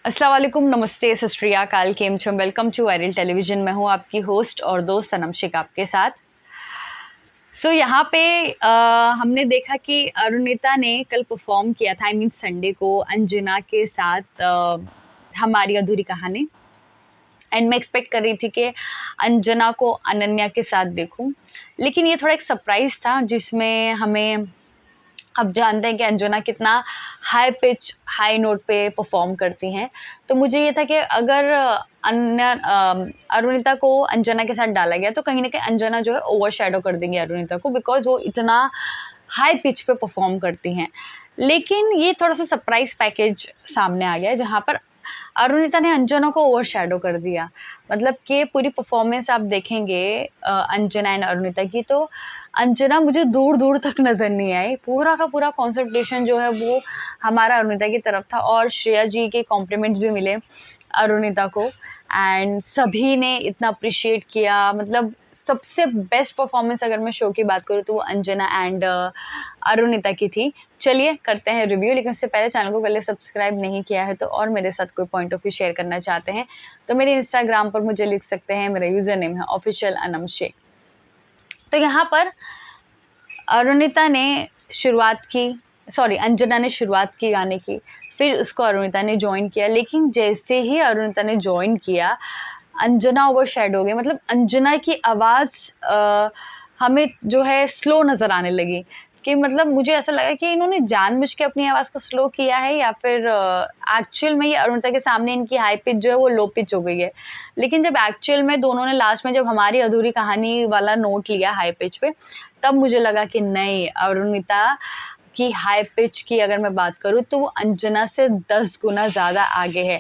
अस्सलाम वालेकुम, नमस्ते, सत श्री अकाल, केम छो, वेलकम टू वायरल टेलीविज़न। मैं हूँ आपकी होस्ट और दोस्त सनम शेख आपके साथ। यहाँ पे हमने देखा कि अरुणिता ने कल परफॉर्म किया था, आई मीन संडे को, अंजना के साथ हमारी अधूरी कहानी। एंड मैं एक्सपेक्ट कर रही थी कि अंजना को अनन्या के साथ देखूं, लेकिन ये थोड़ा एक सरप्राइज़ था जिसमें हमें अब जानते हैं कि अंजना कितना हाई पिच, हाई नोट पे परफॉर्म करती हैं। तो मुझे ये था कि अगर अरुणिता को अंजना के साथ डाला गया तो कहीं न कहीं अंजना जो है ओवरशैडो कर देंगी अरुणिता को, बिकॉज़ वो इतना हाई पिच पे परफॉर्म करती हैं। लेकिन ये थोड़ा-सा सरप्राइज़ पैकेज सामने आ गया है जहाँ पर अरुणिता ने अंजना को ओवरशैडो कर दिया। मतलब कि पूरी परफॉर्मेंस आप देखेंगे अंजना एंड अरुणिता की, तो अंजना मुझे दूर-दूर तक नज़र नहीं आई। पूरा का पूरा कंसंट्रेशन जो है वो हमारा अरुणिता की तरफ था और श्रेया जी के कॉम्प्लीमेंट्स भी मिले अरुणिता को एंड सभी ने इतना अप्रिशिएट किया। मतलब सबसे बेस्ट परफॉर्मेंस अगर मैं शो की बात करूँ तो वो अंजना एंड अरुणिता की थी। चलिए करते हैं रिव्यू, लेकिन उससे पहले चैनल को पहले सब्सक्राइब नहीं किया है तो और मेरे साथ कोई पॉइंट ऑफ व्यू शेयर करना चाहते हैं तो मेरे इंस्टाग्राम पर मुझे लिख सकते हैं। मेरा यूज़र नेम है ऑफिशियल अनम शेख। तो यहाँ पर अरुणिता ने शुरुआत की, सॉरी अंजना ने शुरुआत की गाने की, फिर उसको अरुणिता ने जॉइन किया। लेकिन जैसे ही अरुणिता ने जॉइन किया, अंजना ओवरशैडो हो गई। मतलब अंजना की आवाज़ हमें जो है स्लो नज़र आने लगी कि मतलब मुझे ऐसा लगा कि इन्होंने जानबूझ के अपनी आवाज़ को स्लो किया है या फिर एक्चुअल में ये अरुणिता के सामने इनकी हाई पिच जो है वो लो पिच हो गई है। लेकिन जब एक्चुअल में दोनों ने लास्ट में जब हमारी अधूरी कहानी वाला नोट लिया हाई पिच पे, तब मुझे लगा कि नहीं, अरुणिता की हाई पिच की अगर मैं बात करूँ तो वो अंजना से 10 गुना ज़्यादा आगे है।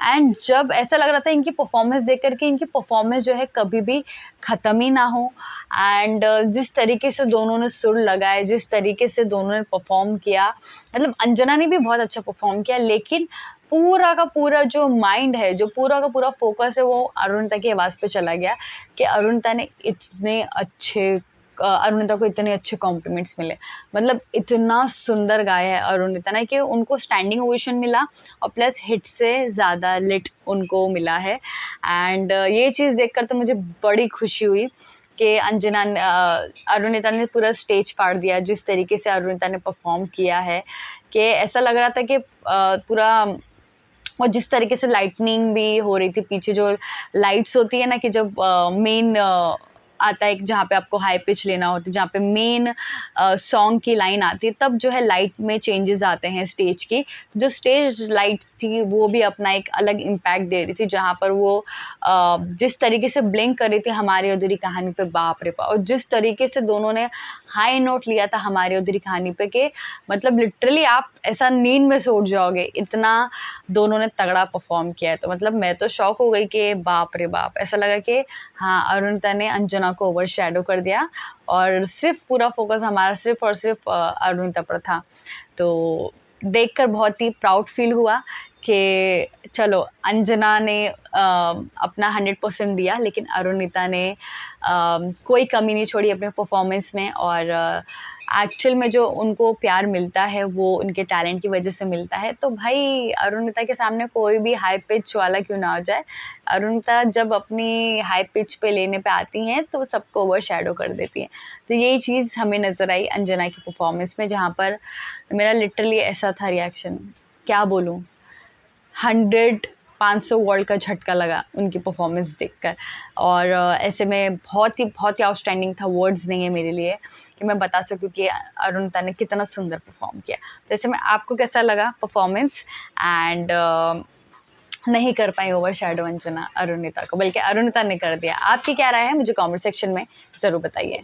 एंड जब ऐसा लग रहा था इनकी परफॉर्मेंस देख कर के इनकी परफॉर्मेंस जो है कभी भी ख़त्म ही ना हो। एंड जिस तरीके से दोनों ने सुर लगाए, जिस तरीके से दोनों ने परफॉर्म किया, मतलब अंजना ने भी बहुत अच्छा परफॉर्म किया, लेकिन पूरा का पूरा जो माइंड है, जो पूरा का पूरा फोकस है, वो अरुणिता की आवाज़ पे चला गया कि अरुणिता ने इतने अच्छे अरुणिता को इतने अच्छे कॉम्प्लीमेंट्स मिले। मतलब इतना सुंदर गाया है अरुणिता ने कि उनको स्टैंडिंग ओवेशन मिला और प्लस हिट से ज़्यादा लिट उनको मिला है। एंड ये चीज़ देखकर तो मुझे बड़ी खुशी हुई कि अरुणिता ने पूरा स्टेज फाड़ दिया। जिस तरीके से अरुणिता ने परफॉर्म किया है कि ऐसा लग रहा था कि पूरा, और जिस तरीके से लाइटनिंग भी हो रही थी पीछे, जो लाइट्स होती है ना कि जब मेन आता है जहाँ पे आपको हाई पिच लेना होता है, जहाँ पे मेन सॉन्ग की लाइन आती है, तब जो है लाइट में चेंजेस आते हैं स्टेज की। तो जो स्टेज लाइट्स थी वो भी अपना एक अलग इम्पैक्ट दे रही थी, जहाँ पर वो जिस तरीके से ब्लिंक कर रही थी हमारी अधूरी कहानी पे, बाप रे बाप। और जिस तरीके से दोनों ने हाई नोट लिया था हमारी अधूरी कहानी पे कि मतलब लिटरली आप ऐसा नींद में सो जाओगे, इतना दोनों ने तगड़ा परफॉर्म किया है। तो मतलब मैं तो शॉक हो गई कि बाप रे बाप, ऐसा लगा कि हाँ, अरुणिता ने अंजना को ओवरशैडो कर दिया और सिर्फ पूरा फोकस हमारा सिर्फ और सिर्फ अरुणिता पर था। तो देखकर बहुत ही प्राउड फील हुआ कि चलो अंजना ने अपना 100% दिया, लेकिन अरुणिता ने कोई कमी नहीं छोड़ी अपने परफॉर्मेंस में। और एक्चुअल में जो उनको प्यार मिलता है वो उनके टैलेंट की वजह से मिलता है। तो भाई अरुणिता के सामने कोई भी हाई पिच वाला क्यों ना हो जाए, अरुणिता जब अपनी हाई पिच पे लेने पे आती हैं तो सबको ओवरशैडो कर देती हैं। तो यही चीज़ हमें नज़र आई अंजना की परफॉर्मेंस में, जहाँ पर मेरा लिटरली ऐसा था रिएक्शन, क्या बोलूँ, 100 500 वॉल्ट का झटका लगा उनकी परफॉर्मेंस देखकर। और ऐसे में बहुत ही आउटस्टैंडिंग था, वर्ड्स नहीं है मेरे लिए कि मैं बता सकूँ कि अरुणिता ने कितना सुंदर परफॉर्म किया। तो ऐसे में आपको कैसा लगा परफॉर्मेंस? एंड नहीं कर पाई ओवरशैडो अंजना अरुणिता को, बल्कि अरुणिता ने कर दिया। आपकी क्या राय है मुझे कमेंट सेक्शन में ज़रूर बताइए।